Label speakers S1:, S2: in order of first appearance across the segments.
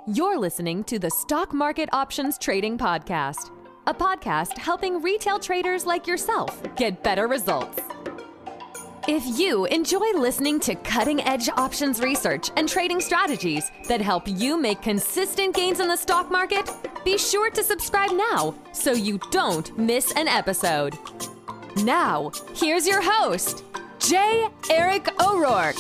S1: You're listening to the Stock Market Options Trading Podcast, a podcast helping retail traders like yourself get better results. If you enjoy listening to cutting-edge options research and trading strategies that help you make consistent gains in the stock market, be sure to subscribe now so you don't miss an episode. Now, here's your host, J. Eric O'Rourke.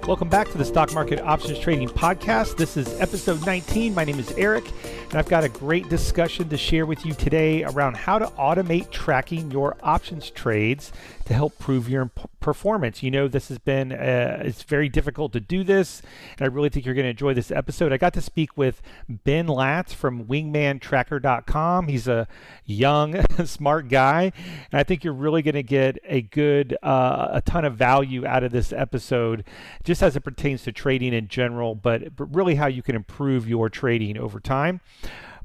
S2: Welcome back to the Stock Market Options Trading Podcast. This is episode 19. My name is Eric, and I've got a great discussion to share with you today around how to automate tracking your options trades to help prove your performance. You know, this has been, it's very difficult to do this, and I really think you're going to enjoy this episode. I got to speak with Ben Latz from wingmantracker.com. He's a young, smart guy, and I think you're really going to get a ton of value out of this episode, just as it pertains to trading in general, but really how you can improve your trading over time.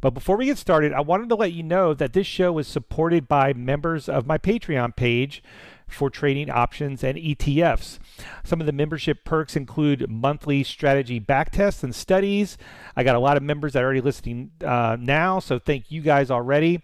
S2: But before we get started, I wanted to let you know that this show is supported by members of my Patreon page for trading options and ETFs. Some of the membership perks include monthly strategy backtests and studies. I got a lot of members that are already listening now, so thank you guys already.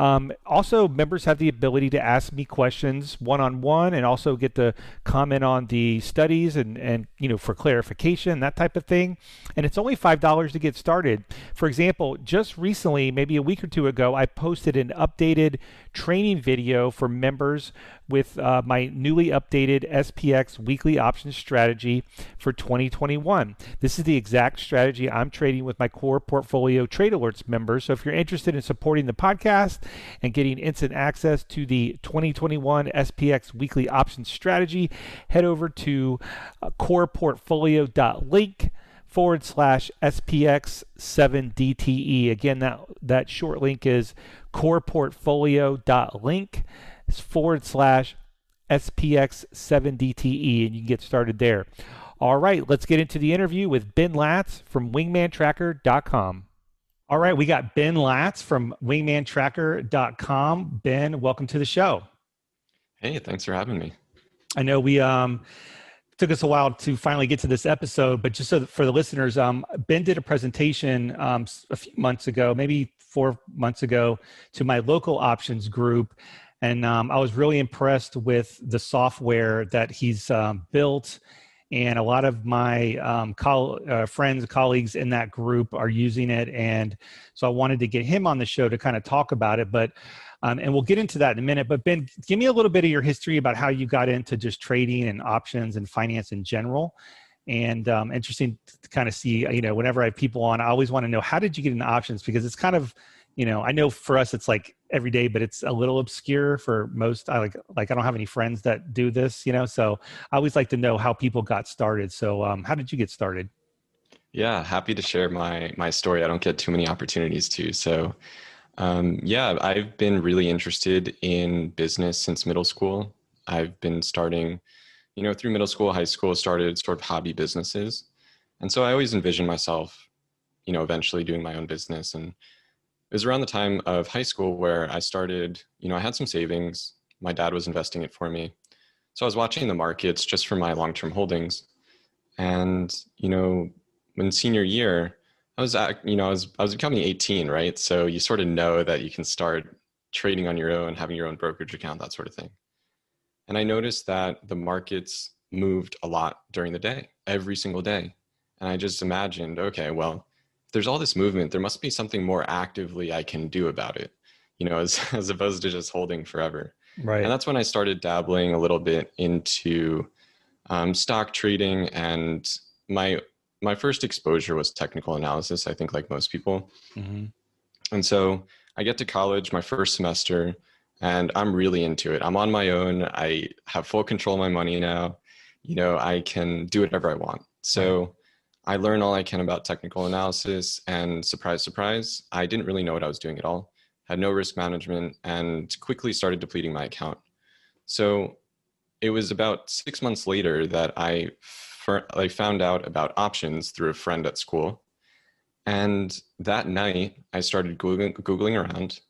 S2: Also, members have the ability to ask me questions one-on-one and also get to comment on the studies and you know, for clarification, that type of thing. And it's only $5 to get started. For example, just recently, maybe a week or two ago, I posted an updated training video for members with my newly updated SPX weekly options strategy for 2021. This is the exact strategy I'm trading with my core portfolio trade alerts members. So if you're interested in supporting the podcast and getting instant access to the 2021 SPX weekly options strategy, head over to coreportfolio.link/SPX7DTE. Again, that short link is coreportfolio.link/SPX7DTE, and you can get started there. All right, let's get into the interview with Ben Latz from wingmantracker.com. All right, we got Ben Latz from wingmantracker.com. Ben, welcome to the show.
S3: Hey, thanks for having me.
S2: I know we took us a while to finally get to this episode, but just so for the listeners, Ben did a presentation a few months ago, maybe 4 months ago, to my local options group. And I was really impressed with the software that he's built. And a lot of my friends, colleagues in that group are using it. And so I wanted to get him on the show to kind of talk about it. But and we'll get into that in a minute. But Ben, give me a little bit of your history about how you got into just trading and options and finance in general. And interesting to kind of see, you know, whenever I have people on, I always want to know, how did you get into options? Because it's kind of, you know, I know for us it's like every day, but it's a little obscure for most. I like I don't have any friends that do this, you know, so I always like to know how people got started. So how did you get started?
S3: Yeah, happy to share my story. I don't get too many opportunities to. So yeah, I've been really interested in business since middle school. I've been starting, you know, through middle school, high school, started sort of hobby businesses. And so I always envisioned myself, you know, eventually doing my own business. And it was around the time of high school where I started, you know, I had some savings. My dad was investing it for me. So I was watching the markets just for my long-term holdings. And, you know, in senior year, I was becoming 18, right? So you sort of know that you can start trading on your own, having your own brokerage account, that sort of thing. And I noticed that the markets moved a lot during the day, every single day. And I just imagined, okay, well, if there's all this movement, there must be something more actively I can do about it, you know, as opposed to just holding forever.
S2: Right.
S3: And that's when I started dabbling a little bit into stock trading. And my first exposure was technical analysis, I think, like most people.
S2: Mm-hmm.
S3: And so I get to college, my first semester, and I'm really into it. I'm on my own. I have full control of my money now. You know, I can do whatever I want. So I learn all I can about technical analysis, and surprise, surprise, I didn't really know what I was doing at all. Had no risk management and quickly started depleting my account. So it was about 6 months later that I found out about options through a friend at school. And that night I started Googling around,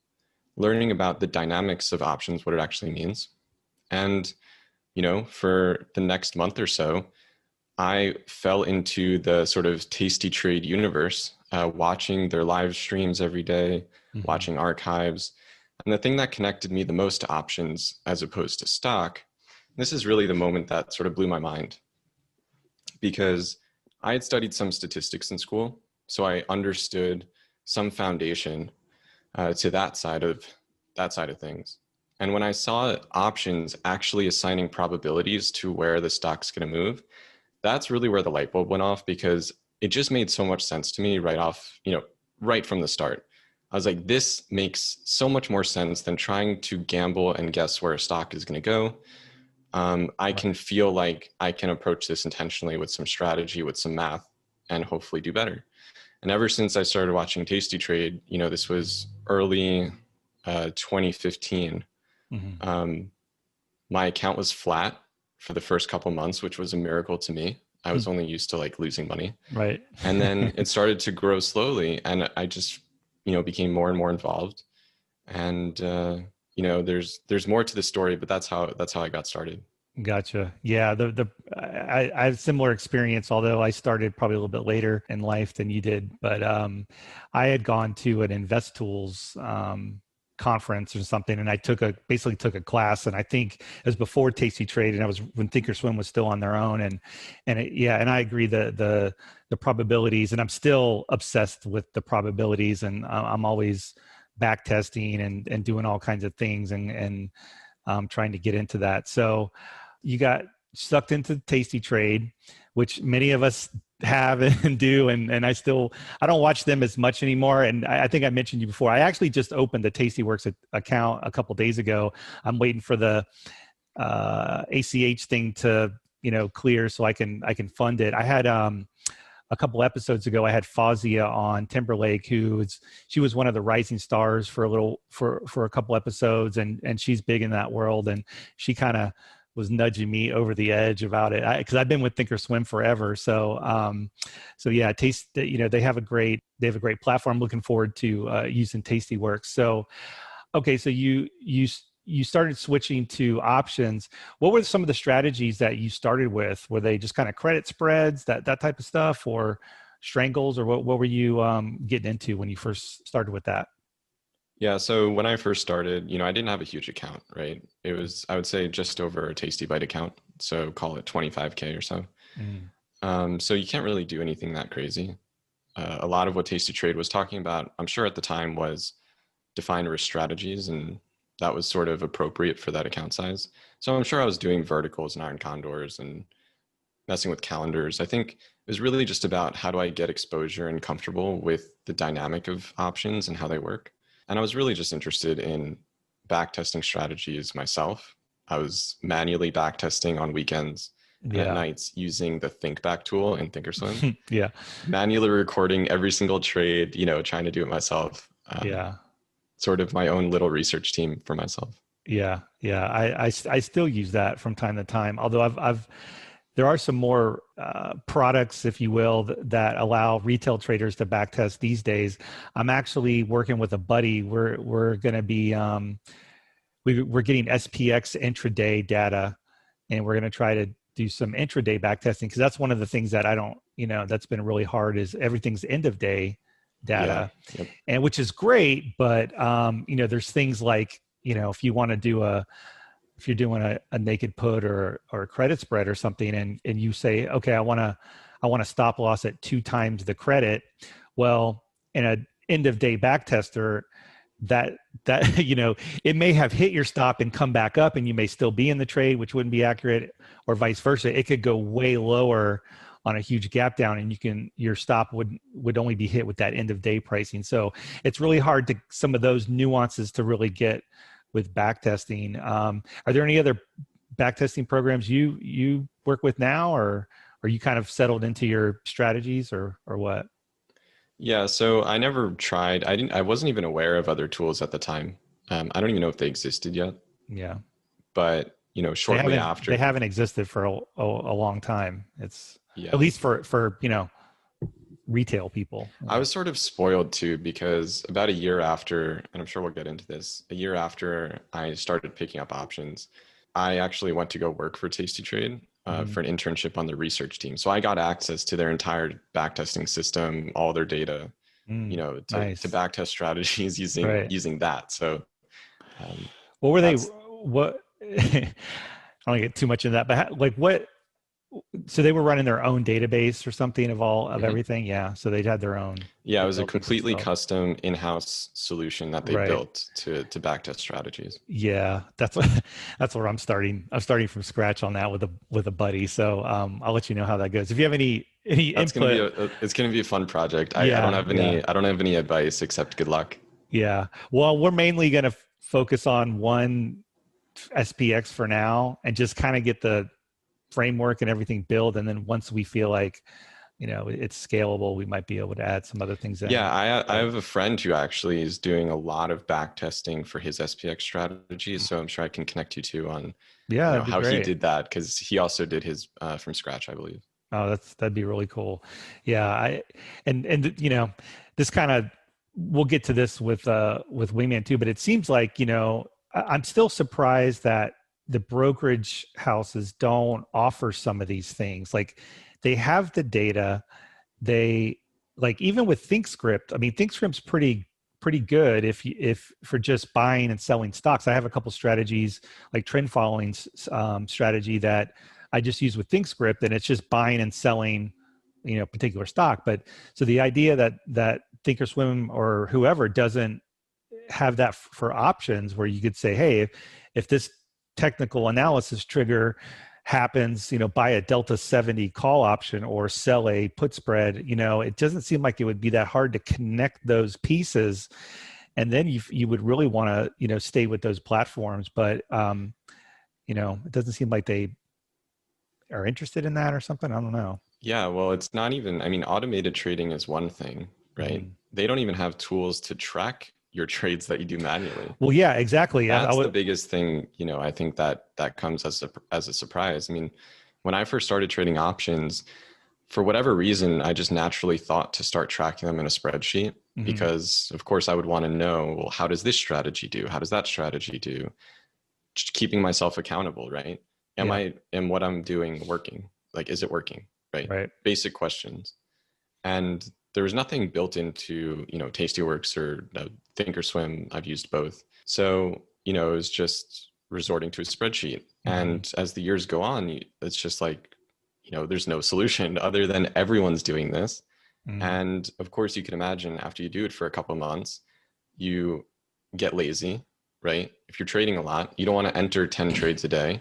S3: learning about the dynamics of options, what it actually means. And, for the next month or so, I fell into the sort of Tasty Trade universe, watching their live streams every day, watching archives. And the thing that connected me the most to options as opposed to stock, this is really the moment that sort of blew my mind, because I had studied some statistics in school, so I understood some foundation to that side of things. And when I saw options actually assigning probabilities to where the stock's going to move, that's really where the light bulb went off, because it just made so much sense to me right from the start. I was like, this makes so much more sense than trying to gamble and guess where a stock is going to go. I can feel like I can approach this intentionally with some strategy, with some math, and hopefully do better. And ever since I started watching Tasty Trade, this was early 2015. My account was flat for the first couple months, which was a miracle to me. I was only used to like losing money.
S2: Right.
S3: And then it started to grow slowly, and I just, became more and more involved. And, there's more to the story, but that's how I got started.
S2: Gotcha. Yeah. I had a similar experience, although I started probably a little bit later in life than you did, but, I had gone to an Invest Tools, conference or something, and I basically took a class, and I think it was before Tasty Trade, and I was when Thinkorswim was still on their own, and I agree the probabilities, and I'm still obsessed with the probabilities, and I'm always back testing and doing all kinds of things and trying to get into that. So you got sucked into Tasty Trade, which many of us have and do, and I don't watch them as much anymore. And I think I mentioned you before, I actually just opened the Tastyworks account a couple days ago. I'm waiting for the ACH thing to clear so I can fund it. I had a couple episodes ago, I had Fazia on Timberlake, she was one of the rising stars for a couple episodes, and she's big in that world, and she kind of was nudging me over the edge about it, because I've been with Thinkorswim forever. So yeah, they have a great platform. Looking forward to using Tastyworks. So okay, so you started switching to options. What were some of the strategies that you started with? Were they just kind of credit spreads, that type of stuff, or strangles, or what were you getting into when you first started with that?
S3: Yeah, so when I first started, I didn't have a huge account, right? It was, I would say, just over a Tasty Bite account. So call it 25K or so. So you can't really do anything that crazy. A lot of what Tasty Trade was talking about, I'm sure at the time, was defined risk strategies, and that was sort of appropriate for that account size. So I'm sure I was doing verticals and iron condors and messing with calendars. I think it was really just about how do I get exposure and comfortable with the dynamic of options and how they work. And I was really just interested in backtesting strategies myself. I was manually backtesting on weekends and at nights using the ThinkBack tool in Thinkorswim.
S2: Yeah.
S3: Manually recording every single trade, trying to do it myself. Sort of my own little research team for myself.
S2: Yeah. I still use that from time to time, although there are some more products, if you will, that allow retail traders to backtest these days. I'm actually working with a buddy. We're going to be we're getting SPX intraday data, and we're going to try to do some intraday backtesting, because that's one of the things that I don't, that's been really hard, is everything's end of day data, and which is great, but there's things like, if you want to do if you're doing a naked put or a credit spread or something, and you say, okay, I want to stop loss at 2 times the credit. Well, in an end of day back tester, that it may have hit your stop and come back up, and you may still be in the trade, which wouldn't be accurate, or vice versa. It could go way lower on a huge gap down, and your stop would only be hit with that end of day pricing. So it's really hard to some of those nuances to really get with backtesting. Are there any other backtesting programs you work with now, or are you kind of settled into your strategies, or what?
S3: Yeah, so I never tried. I wasn't even aware of other tools at the time. I don't even know if they existed yet.
S2: Yeah.
S3: But, shortly after.
S2: They haven't existed for a long time. It's at least for retail people.
S3: I was sort of spoiled too, because about a year after, and I'm sure we'll get into this, a year after I started picking up options, I actually went to go work for Tasty Trade for an internship on the research team. So I got access to their entire backtesting system, all their data, to
S2: Nice.
S3: backtest strategies
S2: Right.
S3: using that. So
S2: What were they?
S3: that's
S2: What? I don't wanna get too much into that, but like what? So they were running their own database or something of
S3: mhm.
S2: everything. Yeah. So they'd had their own.
S3: Yeah, it
S2: They
S3: was a
S2: built it
S3: completely
S2: themselves.
S3: custom in-house solution that they
S2: Right.
S3: built to backtest strategies.
S2: Yeah. That's what. That's where I'm starting. I'm starting from scratch on that with a buddy. So I'll let you know how that goes. If you have any
S3: That's going to be
S2: input,
S3: it's going to be a fun project. I don't
S2: yeah,
S3: have
S2: yeah.
S3: I don't have any advice except good luck.
S2: Yeah. Well, we're mainly going to focus on one SPX for now and just kind of get the framework and everything built. And then once we feel like, it's scalable, we might be able to add some other things
S3: Yeah,
S2: in.
S3: I
S2: But
S3: have a friend who actually is doing a lot of back testing for his SPX strategies, so I'm sure I can connect you to on,
S2: yeah, that'd be
S3: how he
S2: great.
S3: did that because he also did his from scratch, I believe.
S2: Oh, that'd be really cool. Yeah. And this kind of, we'll get to this with Wingman too, but it seems like, I'm still surprised that the brokerage houses don't offer some of these things. Like they have the data, they like even with ThinkScript. I mean, ThinkScript's pretty good if for just buying and selling stocks. I have a couple strategies like trend following strategy that I just use with ThinkScript, and it's just buying and selling, particular stock. But so the idea that Thinkorswim or whoever doesn't have that for options, where you could say, hey, if this technical analysis trigger happens, buy a delta 70 call option or sell a put spread, it doesn't seem like it would be that hard to connect those pieces. And then you would really want to, stay with those platforms. But, it doesn't seem like they are interested in that or something. I don't know.
S3: Yeah, well, it's not even, I mean, automated trading is one thing, right?
S2: Mhm.
S3: They don't even have tools to track your trades that you do manually.
S2: Well, yeah, exactly. I
S3: That's the
S2: would,
S3: biggest thing, I think that comes as a surprise. I mean, when I first started trading options, for whatever reason, I just naturally thought to start tracking them in a spreadsheet
S2: mhm.
S3: because, of course, I would want to know, well, how does this strategy do? How does that strategy do? Just keeping myself accountable, right?
S2: Yeah,
S3: Am what I'm doing working? Like, is it working? Right?
S2: right.
S3: Basic questions. And there was nothing built into, Tastyworks or Thinkorswim. I've used both. So, it was just resorting to a spreadsheet.
S2: Mhm.
S3: And as the years go on, it's just like, there's no solution other than everyone's doing this.
S2: Mhm.
S3: And of course, you can imagine after you do it for a couple of months, you get lazy, right? If you're trading a lot, you don't want to enter 10 trades a day.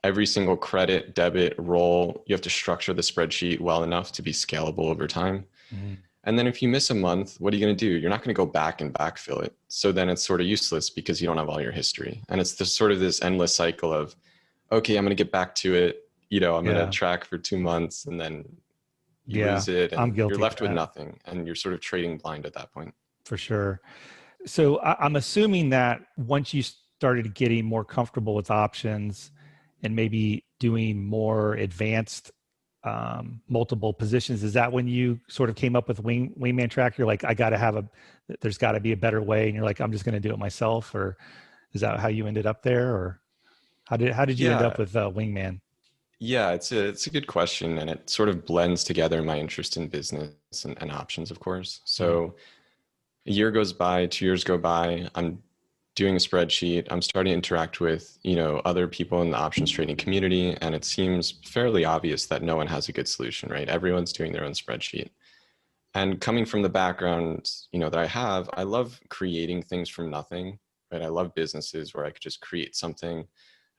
S3: Every single credit, debit, roll, you have to structure the spreadsheet well enough to be scalable over time.
S2: Mhm.
S3: And then if you miss a month, what are you going to do? You're not going to go back and backfill it. So then it's sort of useless because you don't have all your history. And it's this sort of this endless cycle of, okay, I'm going to get back to it. I'm going to
S2: Yeah,
S3: track for 2 months and then you
S2: yeah.
S3: lose it
S2: I'm
S3: and you're
S2: guilty of
S3: left with
S2: that
S3: nothing and you're sort of trading blind at that point.
S2: for sure. So I'm assuming that once you started getting more comfortable with options and maybe doing more advanced multiple positions, is that when you sort of came up with Wingman Track? You're like, there's got to be a better way, and you're like, I'm just going to do it myself, or is that how you ended up there, or how did you end up
S3: Yeah.
S2: with Wingman?
S3: Yeah, it's a good question, and it sort of blends together my interest in business and options, of course.
S2: Mhm.
S3: So a year goes by, 2 years go by. I'm doing a spreadsheet. I'm starting to interact with other people in the options trading community, and it seems fairly obvious that no one has a good solution, right? Everyone's doing their own spreadsheet. And coming from the background that I have, I love creating things from nothing, right? I love businesses where I could just create something.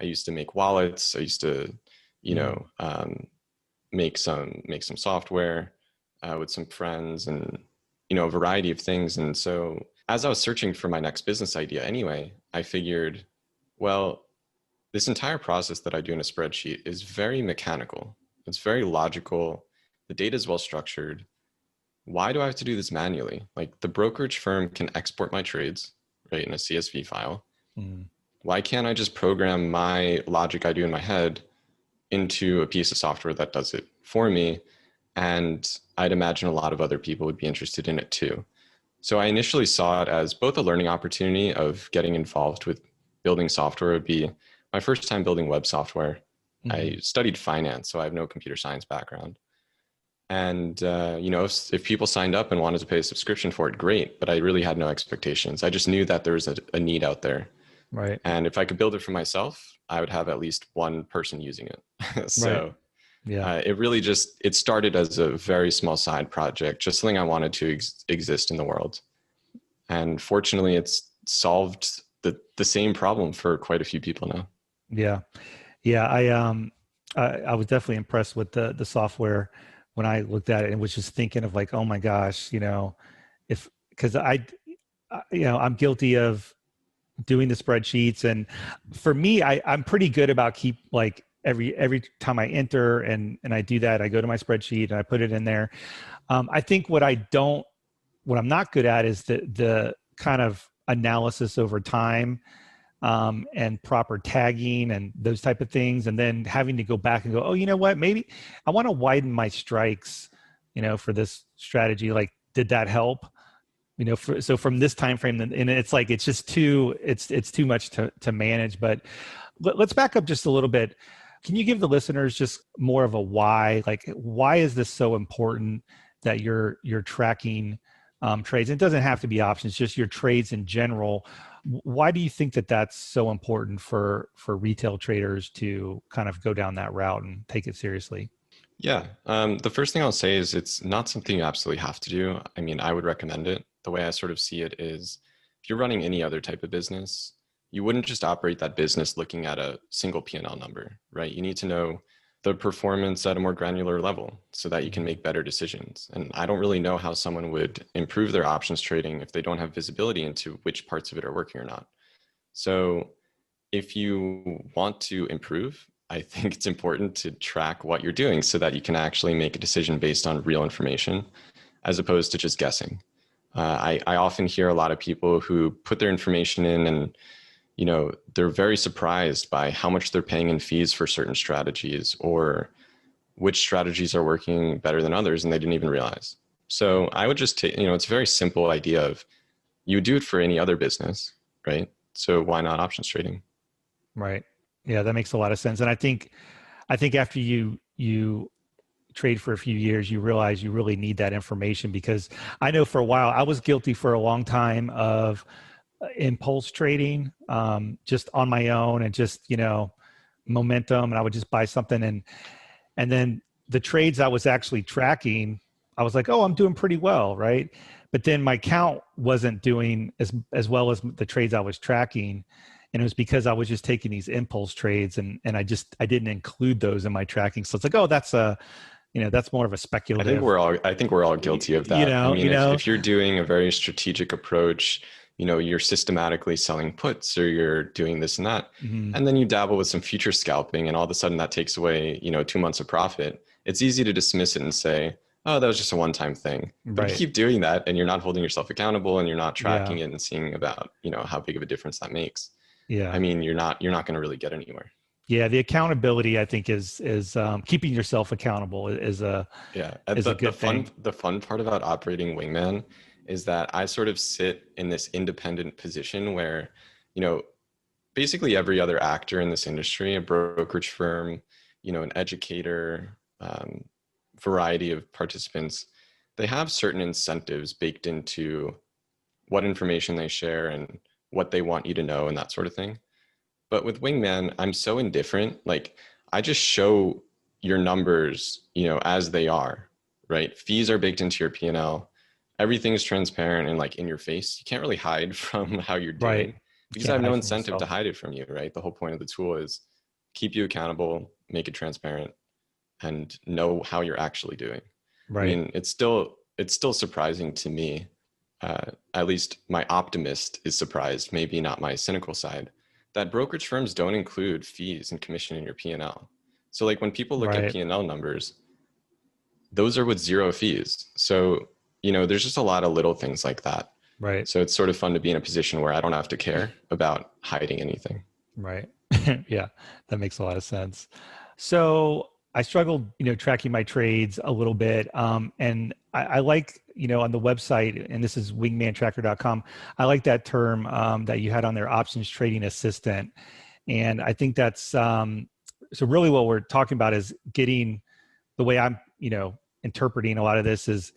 S3: I used to make wallets. I used to you
S2: Mm.
S3: know make some software with some friends and a variety of things. And so as I was searching for my next business idea anyway, I figured, well, this entire process that I do in a spreadsheet is very mechanical. It's very logical. The data is well structured. Why do I have to do this manually? Like the brokerage firm can export my trades, right, in a CSV file.
S2: Mm.
S3: Why can't I just program my logic I do in my head into a piece of software that does it for me? And I'd imagine a lot of other people would be interested in it too. So I initially saw it as both a learning opportunity of getting involved with building software would be my first time building web software.
S2: Mm-hmm.
S3: I studied finance, so I have no computer science background. And, if people signed up and wanted to pay a subscription for it, great. But I really had no expectations. I just knew that there was a need out there.
S2: Right.
S3: And if I could build it for myself, I would have at least one person using it. So
S2: Right. Yeah.
S3: it started as a very small side project, just something I wanted to exist in the world. And fortunately, it's solved the same problem for quite a few people now.
S2: Yeah. Yeah. I was definitely impressed with the software when I looked at it and was just thinking of like, oh my gosh, because I'm guilty of doing the spreadsheets. And for me, I'm pretty good about every time I enter and I do that, I go to my spreadsheet and I put it in there. I think what I'm not good at is the kind of analysis over time, and proper tagging and those type of things. And then having to go back and go, oh, you know what, maybe I want to widen my strikes, for this strategy. Like, did that help? So from this time frame, and it's like, it's just too much to manage. But let's back up just a little bit. Can you give the listeners just more of a why? Like, why is this so important that you're tracking trades? It doesn't have to be options, just your trades in general. Why do you think that that's so important for retail traders to kind of go down that route and take it seriously?
S3: Yeah. The first thing I'll say is it's not something you absolutely have to do. I mean, I would recommend it. The way I sort of see it is, if you're running any other type of business, you wouldn't just operate that business looking at a single P&L number, right? You need to know the performance at a more granular level so that you can make better decisions. And I don't really know how someone would improve their options trading if they don't have visibility into which parts of it are working or not. So if you want to improve, I think it's important to track what you're doing so that you can actually make a decision based on real information as opposed to just guessing. I often hear a lot of people who put their information in and they're very surprised by how much they're paying in fees for certain strategies or which strategies are working better than others, and they didn't even realize. So I would just take, it's a very simple idea of, you do it for any other business, right? So why not options trading?
S2: Right. Yeah, that makes a lot of sense. And I think after you trade for a few years, you realize you really need that information, because I know for a while, I was guilty for a long time of impulse trading, just on my own and just, momentum. And I would just buy something. And then the trades I was actually tracking, I was like, oh, I'm doing pretty well. Right. But then my count wasn't doing as well as the trades I was tracking. And it was because I was just taking these impulse trades and I didn't include those in my tracking. So it's like, oh, that's that's more of a speculative.
S3: I think we're all guilty of that. If you're doing a very strategic approach, you're systematically selling puts or you're doing this and that, and then you dabble with some future scalping and all of a sudden that takes away, 2 months of profit. It's easy to dismiss it and say, oh, that was just a one-time thing. But if you keep doing that and you're not holding yourself accountable and you're not tracking it and seeing about, how big of a difference that makes. Yeah. I mean, you're not going to really get anywhere.
S2: Yeah, the accountability, I think, is keeping yourself accountable is a good thing.
S3: The fun part about operating Wingman is that I sort of sit in this independent position where, basically every other actor in this industry, a brokerage firm, an educator, variety of participants, they have certain incentives baked into what information they share and what they want you to know and that sort of thing. But with Wingman, I'm so indifferent. Like, I just show your numbers, as they are, right? Fees are baked into your P&L. Everything is transparent and like in your face. You can't really hide from how you're doing, right? Because I have no incentive to hide it from you, right? The whole point of the tool is keep you accountable, make it transparent, and know how you're actually doing. Right. I mean, it's still surprising to me. At least my optimist is surprised, maybe not my cynical side, that brokerage firms don't include fees and commission in your P&L. So like when people look at P&L numbers, those are with zero fees. So, there's just a lot of little things like that. Right. So it's sort of fun to be in a position where I don't have to care about hiding anything.
S2: Right. Yeah, that makes a lot of sense. So I struggled, tracking my trades a little bit. And I like, on the website, and this is wingmantracker.com, I like that term that you had on there, options trading assistant. And I think that's, so really what we're talking about is getting, the way I'm, interpreting a lot of this is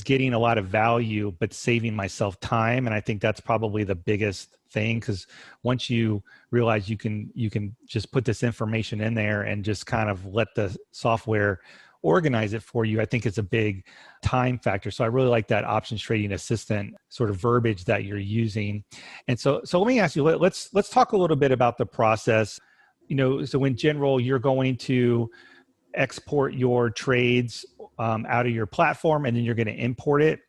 S2: getting a lot of value, but saving myself time. And I think that's probably the biggest thing, because once you realize you can just put this information in there and just kind of let the software organize it for you, I think it's a big time factor. So I really like that options trading assistant sort of verbiage that you're using. And so let me ask you, let's talk a little bit about the process. So in general, you're going to export your trades out of your platform, and then you're going to import it,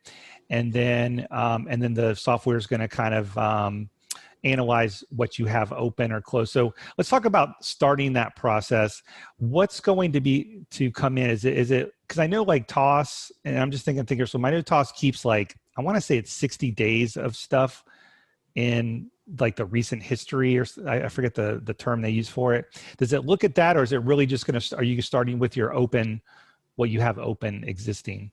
S2: and then the software is going to kind of analyze what you have open or closed. So let's talk about starting that process. What's going to come in? Is it because I know like Toss, and I'm just thinking Thinkorswim. I know Toss keeps like, I want to say it's 60 days of stuff in like the recent history, or I forget the term they use for it. Does it look at that, or is it really just are you starting with your open, what you have open existing?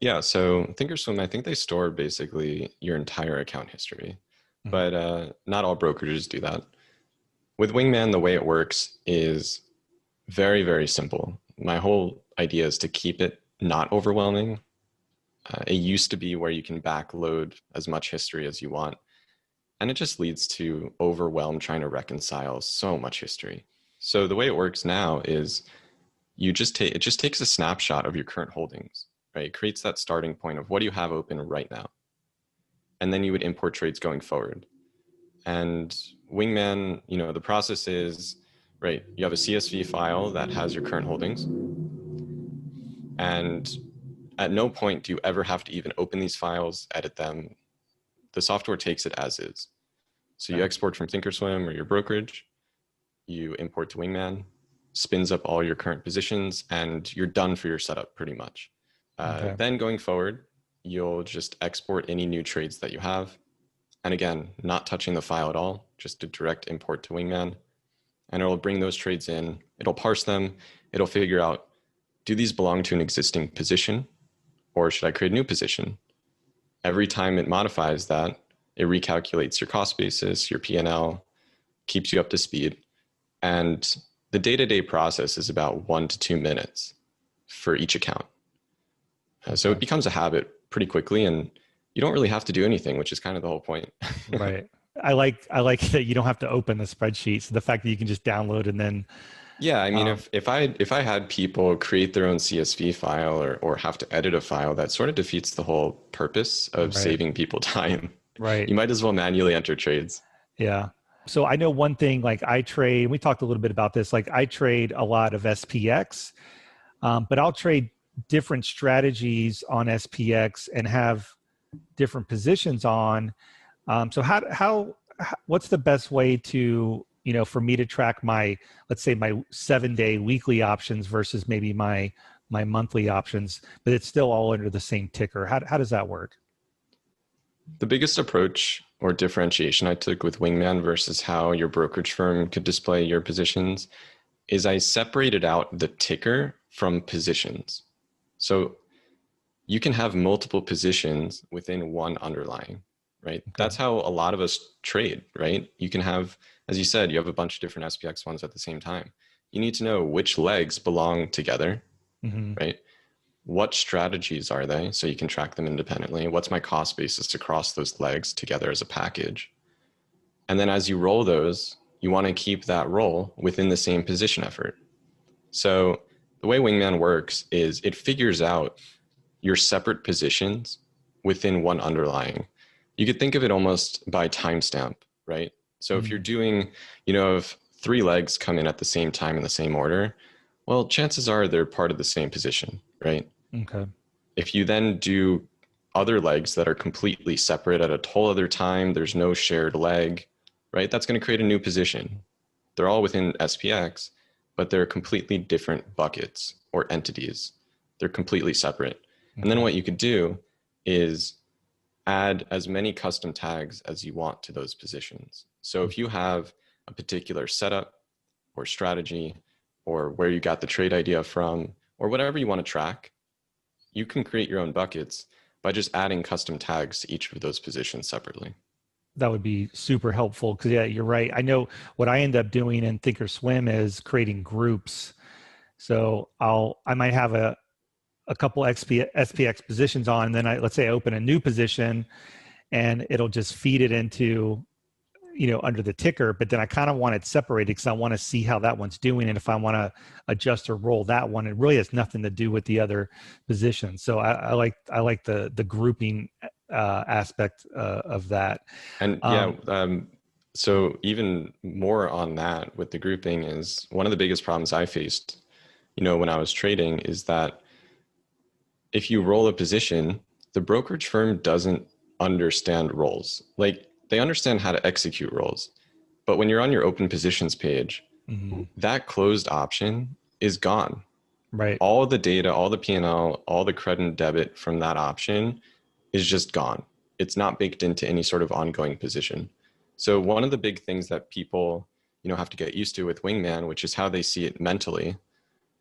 S3: Yeah, so Thinkorswim, I think they store basically your entire account history, but not all brokerages do that. With Wingman, the way it works is very, very simple. My whole idea is to keep it not overwhelming. It used to be where you can backload as much history as you want, and it just leads to overwhelm trying to reconcile so much history. So the way it works now is it just takes a snapshot of your current holdings, right? It creates that starting point of what do you have open right now? And then you would import trades going forward. And Wingman, the process is, right, you have a CSV file that has your current holdings. And at no point do you ever have to even open these files, edit them. The software takes it as is. So you export from Thinkorswim or your brokerage, you import to Wingman, spins up all your current positions, and you're done for your setup pretty much. Then going forward, you'll just export any new trades that you have. And again, not touching the file at all, just a direct import to Wingman. And it'll bring those trades in, it'll parse them, it'll figure out, do these belong to an existing position, or should I create a new position? Every time it modifies that, it recalculates your cost basis, your P&L, keeps you up to speed. And the day-to-day process is about 1 to 2 minutes for each account. So it becomes a habit pretty quickly, and you don't really have to do anything, which is kind of the whole point.
S2: Right. I like that you don't have to open the spreadsheet. So the fact that you can just download and then.
S3: Yeah, I mean, if I had people create their own CSV file or have to edit a file, that sort of defeats the whole purpose of saving people time.
S2: Right.
S3: You might as well manually enter trades.
S2: Yeah. So I know one thing, like I trade, we talked a little bit about this, like I trade a lot of SPX, but I'll trade different strategies on SPX and have different positions on. So what's the best way to, for me to track my, let's say my 7-day weekly options versus maybe my monthly options, but it's still all under the same ticker? How does that work?
S3: The biggest approach or differentiation I took with Wingman versus how your brokerage firm could display your positions is I separated out the ticker from positions. So you can have multiple positions within one underlying, right? Okay. That's how a lot of us trade, right? You can have, as you said, you have a bunch of different SPX ones at the same time. You need to know which legs belong together, right? What strategies are they so you can track them independently? What's my cost basis across those legs together as a package? And then as you roll those, you want to keep that roll within the same position effort. So the way Wingman works is it figures out your separate positions within one underlying. You could think of it almost by timestamp, right? So if you're doing, if 3 legs come in at the same time in the same order, well, chances are they're part of the same position, right?
S2: Okay.
S3: If you then do other legs that are completely separate at a whole other time, there's no shared leg, right? That's going to create a new position. They're all within SPX, but they're completely different buckets or entities. They're completely separate. Okay. And then what you could do is add as many custom tags as you want to those positions. So if you have a particular setup or strategy or where you got the trade idea from or whatever you want to track, you can create your own buckets by just adding custom tags to each of those positions separately.
S2: that would be super helpful. Because yeah, you're right. I know what I end up doing in Thinkorswim is creating groups. So I might have a couple SPX positions on, and then let's say I open a new position, and it'll just feed it into, under the ticker, but then I kind of want it separated because I want to see how that one's doing. And if I want to adjust or roll that one, it really has nothing to do with the other position. So I like the grouping aspect of that.
S3: And so even more on that with the grouping is one of the biggest problems I faced, when I was trading, is that if you roll a position, the brokerage firm doesn't understand rolls. Like, they understand how to execute rolls, but when you're on your open positions page, that closed option is gone.
S2: Right.
S3: All the data, all the P&L, all the credit and debit from that option is just gone. It's not baked into any sort of ongoing position. So one of the big things that people, have to get used to with Wingman, which is how they see it mentally,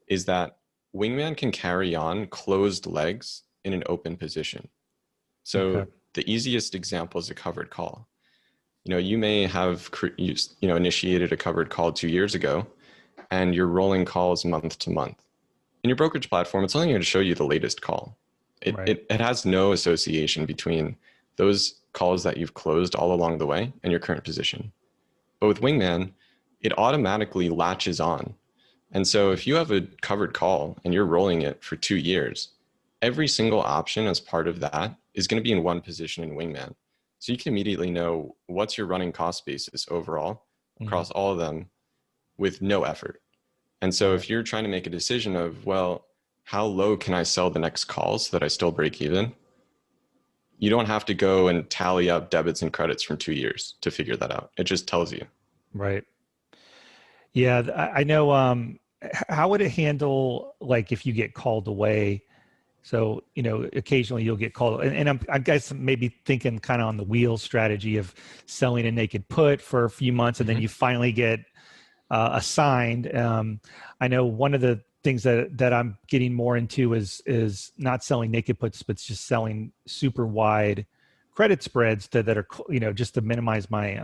S3: is that Wingman can carry on closed legs in an open position. So the easiest example is a covered call. You may have, initiated a covered call 2 years ago, and you're rolling calls month to month. In your brokerage platform, it's only going to show you the latest call. It has no association between those calls that you've closed all along the way and your current position. But with Wingman, it automatically latches on. And so if you have a covered call and you're rolling it for 2 years, every single option as part of that is going to be in one position in Wingman. So you can immediately know what's your running cost basis overall across all of them with no effort. And so if you're trying to make a decision of, well, how low can I sell the next call so that I still break even? You don't have to go and tally up debits and credits from 2 years to figure that out. It just tells you.
S2: Right. Yeah, I know. How would it handle, like, if you get called away? So, occasionally you'll get called, and I guess maybe thinking kind of on the wheel strategy of selling a naked put for a few months, and then you finally get assigned. I know one of the things that I'm getting more into is not selling naked puts, but just selling super wide credit spreads that are, just to minimize my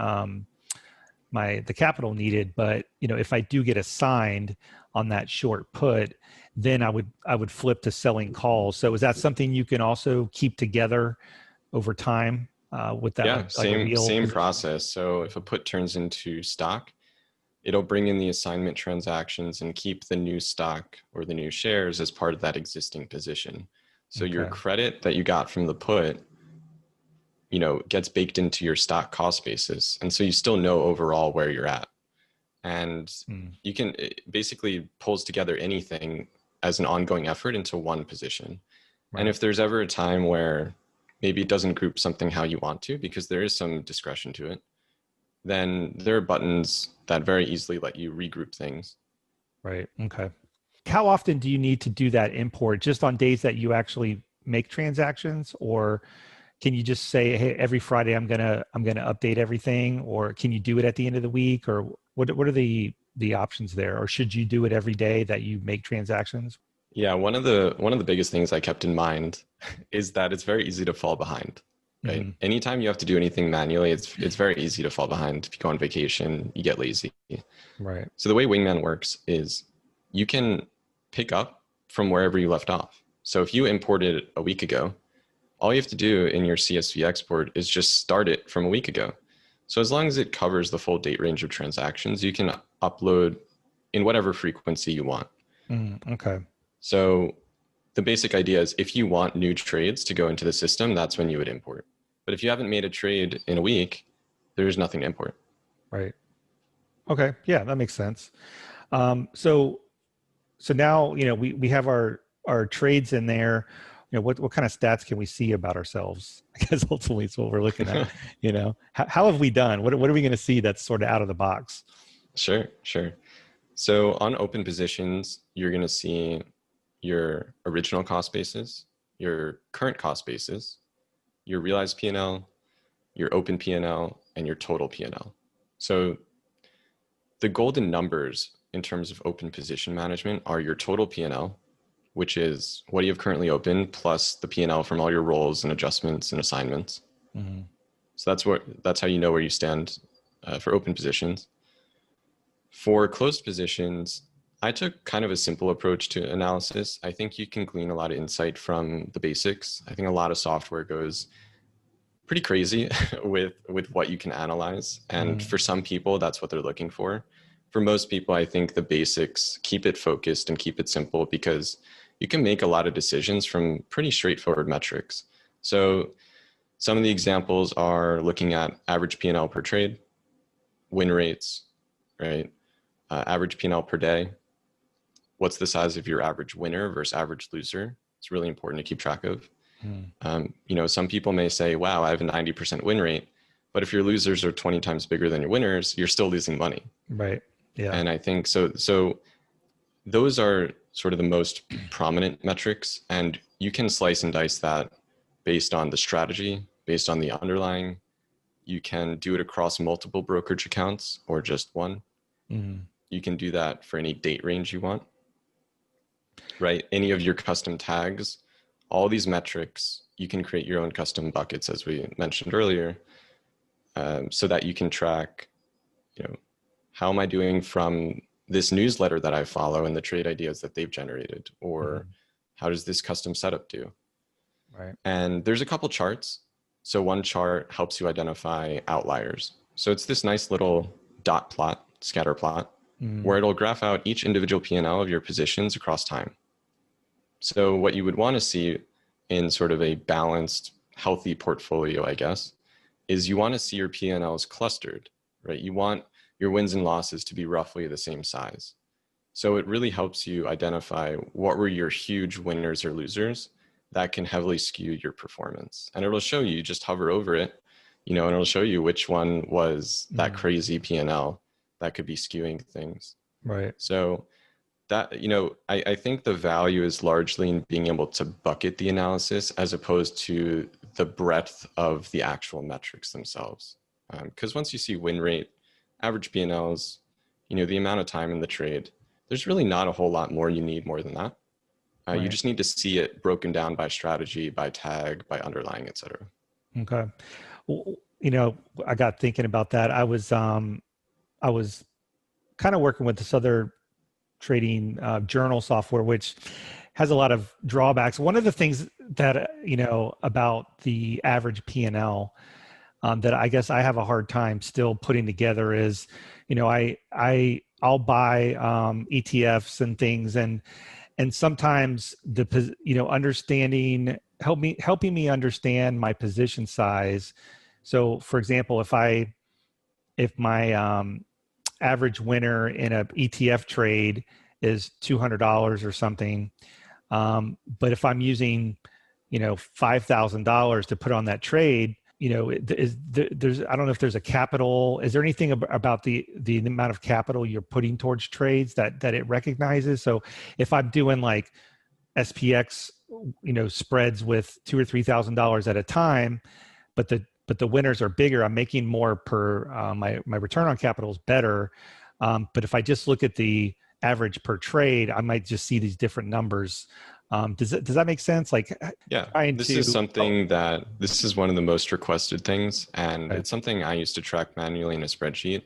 S2: the capital needed. But if I do get assigned on that short put, then I would flip to selling calls. So is that something you can also keep together over time with that?
S3: Yeah, same process. So if a put turns into stock, it'll bring in the assignment transactions and keep the new stock or the new shares as part of that existing position. So your credit that you got from the put, gets baked into your stock cost basis. And so you still know overall where you're at. And you can, it basically pulls together anything as an ongoing effort into one position. Right. And if there's ever a time where maybe it doesn't group something how you want to, because there is some discretion to it, then there are buttons that very easily let you regroup things.
S2: Right. Okay. How often do you need to do that import? Just on days that you actually make transactions, or can you just say, hey, every Friday I'm gonna update everything, or can you do it at the end of the week, or what are the options there, or should you do it every day that you make transactions?
S3: Yeah, one of the biggest things I kept in mind is that it's very easy to fall behind. Right. Anytime you have to do anything manually, it's very easy to fall behind. If you go on vacation, you get lazy.
S2: Right.
S3: So the way Wingman works is you can pick up from wherever you left off. So if you imported a week ago, all you have to do in your CSV export is just start it from a week ago. So as long as it covers the full date range of transactions, you can upload in whatever frequency you want.
S2: Okay.
S3: So the basic idea is if you want new trades to go into the system, that's when you would import. But if you haven't made a trade in a week, there's nothing to import.
S2: Right. Okay. Yeah, that makes sense. So now, we have our trades in there. What kind of stats can we see about ourselves? I guess ultimately it's what we're looking at. How have we done? What are we going to see that's sort of out of the box?
S3: Sure. So on open positions, you're going to see your original cost basis, your current cost basis, your realized P&L, your open P&L, and your total P&L. So the golden numbers in terms of open position management are your total P&L, which is what you have currently open plus the P&L from all your roles and adjustments and assignments. So that's how you know where you stand for open positions. For closed positions, I took kind of a simple approach to analysis. I think you can glean a lot of insight from the basics. I think a lot of software goes pretty crazy with what you can analyze. And for some people, that's what they're looking for. For most people, I think the basics, keep it focused and keep it simple, because you can make a lot of decisions from pretty straightforward metrics. So some of the examples are looking at average P&L per trade, win rates, right? Average P&L per day. What's the size of your average winner versus average loser? It's really important to keep track of. Some people may say, wow, I have a 90% win rate, but if your losers are 20 times bigger than your winners, you're still losing money.
S2: Right. Yeah.
S3: And I think so those are sort of the most prominent metrics, and you can slice and dice that based on the strategy, based on the underlying. You can do it across multiple brokerage accounts or just one. You can do that for any date range you want, right? Any of your custom tags, all these metrics, you can create your own custom buckets, as we mentioned earlier, so that you can track, how am I doing from this newsletter that I follow and the trade ideas that they've generated, or how does this custom setup do?
S2: Right.
S3: And there's a couple charts. So one chart helps you identify outliers. So it's this nice little dot plot, scatter plot, where it'll graph out each individual P&L of your positions across time. So what you would want to see in sort of a balanced, healthy portfolio, I guess, is you want to see your P&Ls clustered, right? You want your wins and losses to be roughly the same size. So it really helps you identify what were your huge winners or losers that can heavily skew your performance. And it'll show you, just hover over it, and it'll show you which one was that crazy P&L that could be skewing things.
S2: Right.
S3: So that, I think the value is largely in being able to bucket the analysis as opposed to the breadth of the actual metrics themselves. Because once you see win rate, average P&Ls, the amount of time in the trade, there's really not a whole lot more you need more than that.
S2: Right.
S3: You just need to see it broken down by strategy, by tag, by underlying, et cetera.
S2: Okay. Well, I got thinking about that. I was kind of working with this other trading journal software, which has a lot of drawbacks. One of the things that, about the average P&L that I guess I have a hard time still putting together is, I'll buy ETFs and things, and sometimes understanding, helping me understand my position size. So for example, if my average winner in a ETF trade is $200 or something, but if I'm using, $5,000 to put on that trade, there's, I don't know if there's a capital. Is there anything about the amount of capital you're putting towards trades that it recognizes? So if I'm doing like SPX, spreads with $2,000 or $3,000 at a time, but the winners are bigger, I'm making more per, my return on capital is better. But if I just look at the average per trade, I might just see these different numbers. Does that make sense?
S3: This is one of the most requested things, and It's something I used to track manually in a spreadsheet.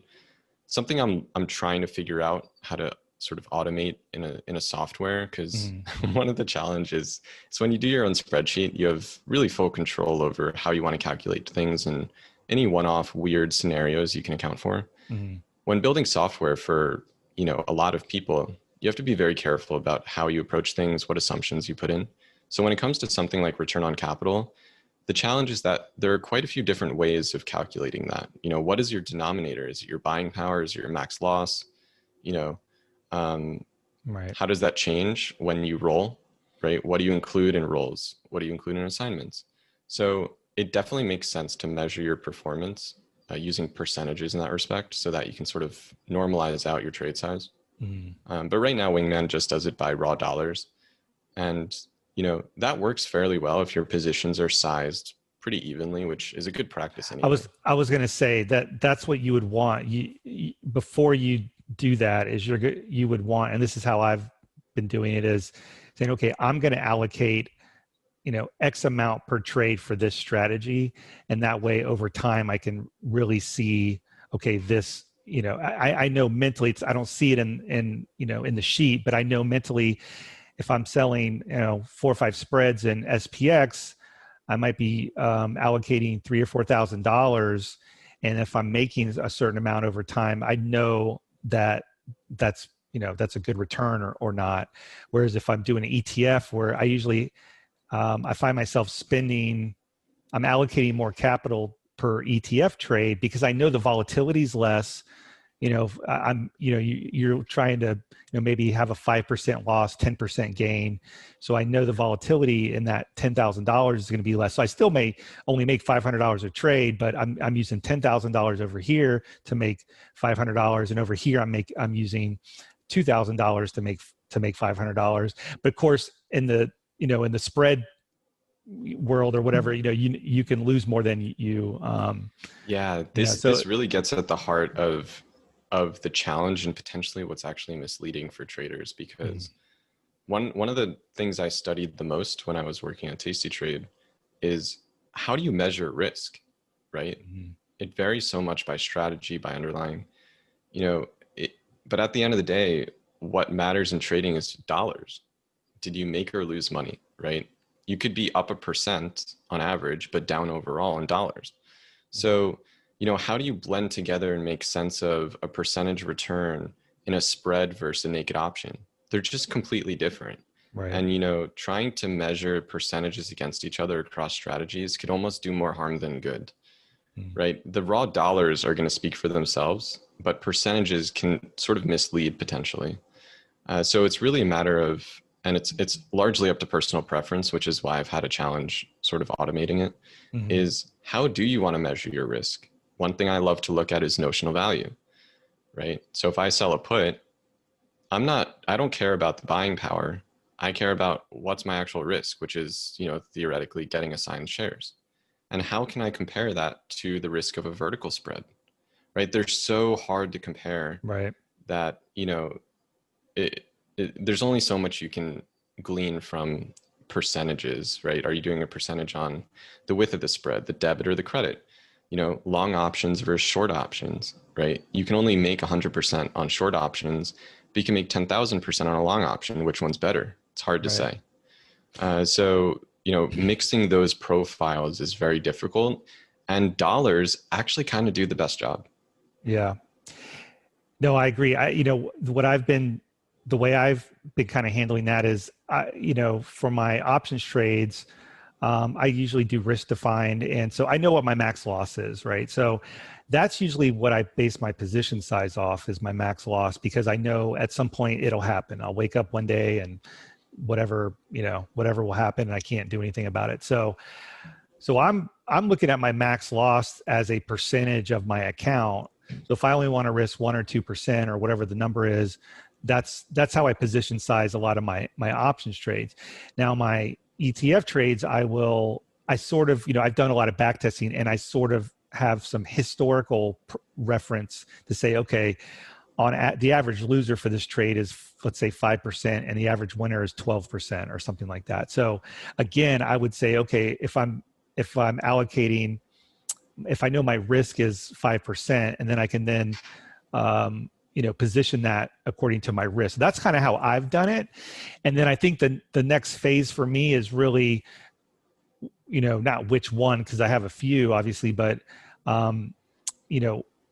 S3: Something I'm trying to figure out how to sort of automate in a software, because one of the challenges is when you do your own spreadsheet, you have really full control over how you want to calculate things and any one-off weird scenarios you can account for. When building software for a lot of people, you have to be very careful about how you approach things, what assumptions you put in. So when it comes to something like return on capital, the challenge is that there are quite a few different ways of calculating that. What is your denominator? Is it your buying power? Is it your max loss?
S2: Right.
S3: How does that change when you roll, right? What do you include in rolls? What do you include in assignments? So it definitely makes sense to measure your performance using percentages in that respect, so that you can sort of normalize out your trade size. But right now, Wingman just does it by raw dollars. And, that works fairly well if your positions are sized pretty evenly, which is a good practice anyway.
S2: I was going to say that's what you would want. You before you do that is you would want, and this is how I've been doing it, is saying, okay, I'm going to allocate X amount per trade for this strategy. And that way over time, I can really see, okay, this, I know mentally, I don't see it in the sheet, but I know mentally if I'm selling, 4 or 5 spreads in SPX, I might be allocating $3,000 or $4,000. And if I'm making a certain amount over time, I know that that's a good return or not. Whereas if I'm doing an ETF where I usually, I find myself I'm allocating more capital per ETF trade because I know the volatility is less. You're trying to, maybe have a 5% loss, 10% gain. So I know the volatility in that $10,000 is going to be less. So I still may only make $500 a trade, but I'm using $10,000 over here to make $500, and over here I'm using $2,000 to make $500. But of course, in the spread world or whatever, you can lose more than you.
S3: This really gets at the heart of the challenge and potentially what's actually misleading for traders, because one of the things I studied the most when I was working at Tasty Trade is how do you measure risk, right? It varies so much by strategy, by underlying, but at the end of the day, what matters in trading is dollars. Did you make or lose money, right? You could be up 1% on average, but down overall in dollars. So, how do you blend together and make sense of a percentage return in a spread versus a naked option? They're just completely different.
S2: Right.
S3: And, trying to measure percentages against each other across strategies could almost do more harm than good, right? The raw dollars are going to speak for themselves, but percentages can sort of mislead potentially. So it's really a matter of, and it's largely up to personal preference, which is why I've had a challenge sort of automating it, is how do you want to measure your risk? One thing I love to look at is notional value, right? So if I sell a put, I don't care about the buying power. I care about what's my actual risk, which is, theoretically getting assigned shares. And how can I compare that to the risk of a vertical spread, right? They're so hard to compare,
S2: right,
S3: that, there's only so much you can glean from percentages, right? Are you doing a percentage on the width of the spread, the debit or the credit? Long options versus short options, right? You can only make 100% on short options, but you can make 10,000% on a long option. Which one's better? It's hard to say. So, mixing those profiles is very difficult, and dollars actually kind of do the best job.
S2: Yeah. No, I agree. The way I've been kind of handling that is, for my options trades, I usually do risk defined. And so I know what my max loss is, right? So that's usually what I base my position size off, is my max loss, because I know at some point it'll happen. I'll wake up one day and whatever will happen, and I can't do anything about it. So I'm looking at my max loss as a percentage of my account. So if I only want to risk 1 or 2% or whatever the number is, that's how I position size a lot of my options trades. Now my ETF trades, I've done a lot of back testing, and I sort of have some historical reference to say, okay, the average loser for this trade is, let's say 5%, and the average winner is 12% or something like that. So again, I would say, okay, if I'm allocating, if I know my risk is 5%, and then I can then, position that according to my risk. That's kind of how I've done it. And then I think the next phase for me is really, not which one, because I have a few obviously, but,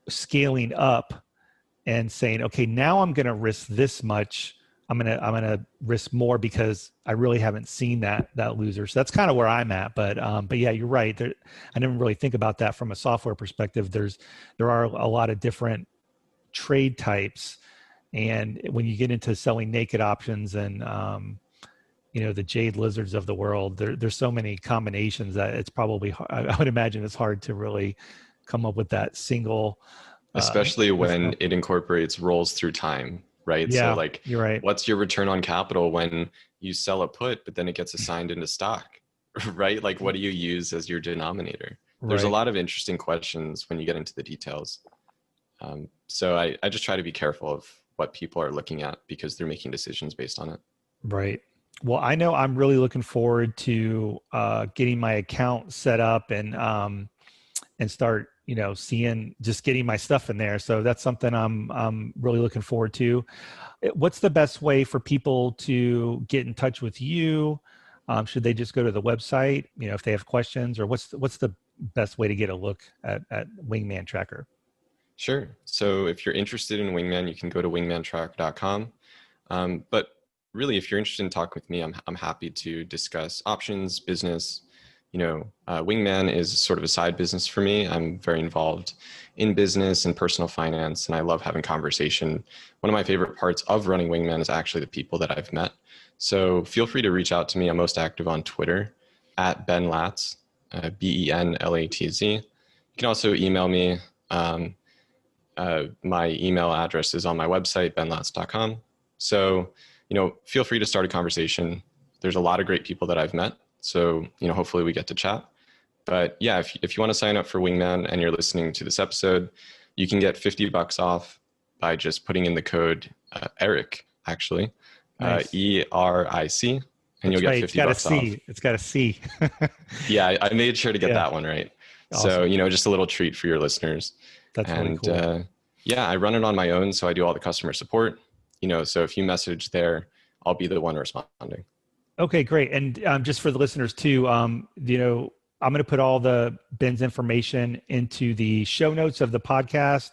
S2: scaling up and saying, okay, now I'm going to risk this much. I'm going to risk more because I really haven't seen that loser. So that's kind of where I'm at. But yeah, you're right. I didn't really think about that from a software perspective. There are a lot of different trade types, and when you get into selling naked options and the jade lizards of the world, there's so many combinations that it's probably, I would imagine it's hard to really come up with that single,
S3: especially when it incorporates rolls through time, right?
S2: Yeah,
S3: so
S2: you're right.
S3: What's your return on capital when you sell a put but then it gets assigned into stock? Right? What do you use as your denominator? There's a lot of interesting questions when you get into the details. So I just try to be careful of what people are looking at because they're making decisions based on it.
S2: Right. Well, I know I'm really looking forward to getting my account set up and start, getting my stuff in there. So that's something I'm really looking forward to. What's the best way for people to get in touch with you? Should they just go to the website, if they have questions, or what's the best way to get a look at Wingman Tracker?
S3: Sure. So if you're interested in Wingman, you can go to wingmantracker.com. But really, if you're interested in talking with me, I'm happy to discuss options, business. Wingman is sort of a side business for me. I'm very involved in business and personal finance, and I love having conversation. One of my favorite parts of running Wingman is actually the people that I've met. So feel free to reach out to me. I'm most active on Twitter at Ben Latz, BenLatz. You can also email me. My email address is on my website, benlatz.com. So, feel free to start a conversation. There's a lot of great people that I've met. So, hopefully we get to chat. But yeah, if you want to sign up for Wingman and you're listening to this episode, you can get $50 off by just putting in the code Eric, actually.
S2: Nice.
S3: ERIC, and you'll get $50 off.
S2: It's got a C.
S3: Yeah, I made sure to get that one right.
S2: Awesome.
S3: So, just a little treat for your listeners.
S2: That's really cool.
S3: I run it on my own, so I do all the customer support. So if you message there, I'll be the one responding.
S2: Okay, great. And just for the listeners too, I'm going to put all the Ben's information into the show notes of the podcast.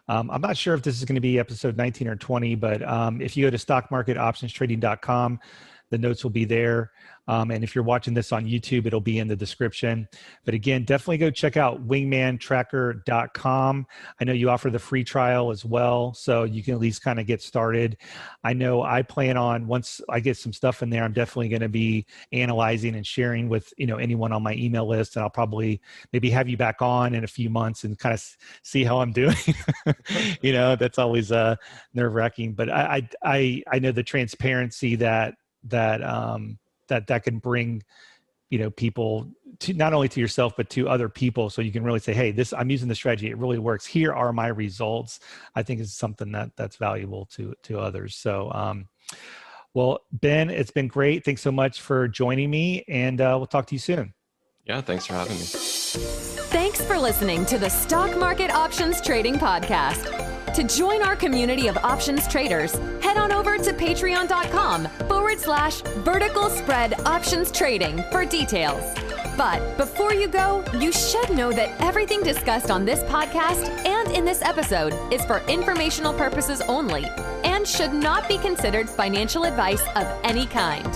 S2: I'm not sure if this is going to be episode 19 or 20, but if you go to stockmarketoptionstrading.com, the notes will be there. And if you're watching this on YouTube, it'll be in the description. But again, definitely go check out wingmantracker.com. I know you offer the free trial as well, so you can at least kind of get started. I know I plan on, once I get some stuff in there, I'm definitely going to be analyzing and sharing with anyone on my email list, and I'll probably maybe have you back on in a few months and kind of see how I'm doing. That's always nerve-wracking. But I know the transparency that can bring, people to not only to yourself, but to other people. So you can really say, hey, I'm using this strategy. It really works. Here are my results. I think is something that's valuable to others. So, well, Ben, it's been great. Thanks so much for joining me, and we'll talk to you soon.
S3: Yeah. Thanks for having me.
S1: Thanks for listening to the Stock Market Options Trading Podcast. To join our community of options traders, head on over to patreon.com/vertical spread options trading for details. But before you go, you should know that everything discussed on this podcast and in this episode is for informational purposes only and should not be considered financial advice of any kind.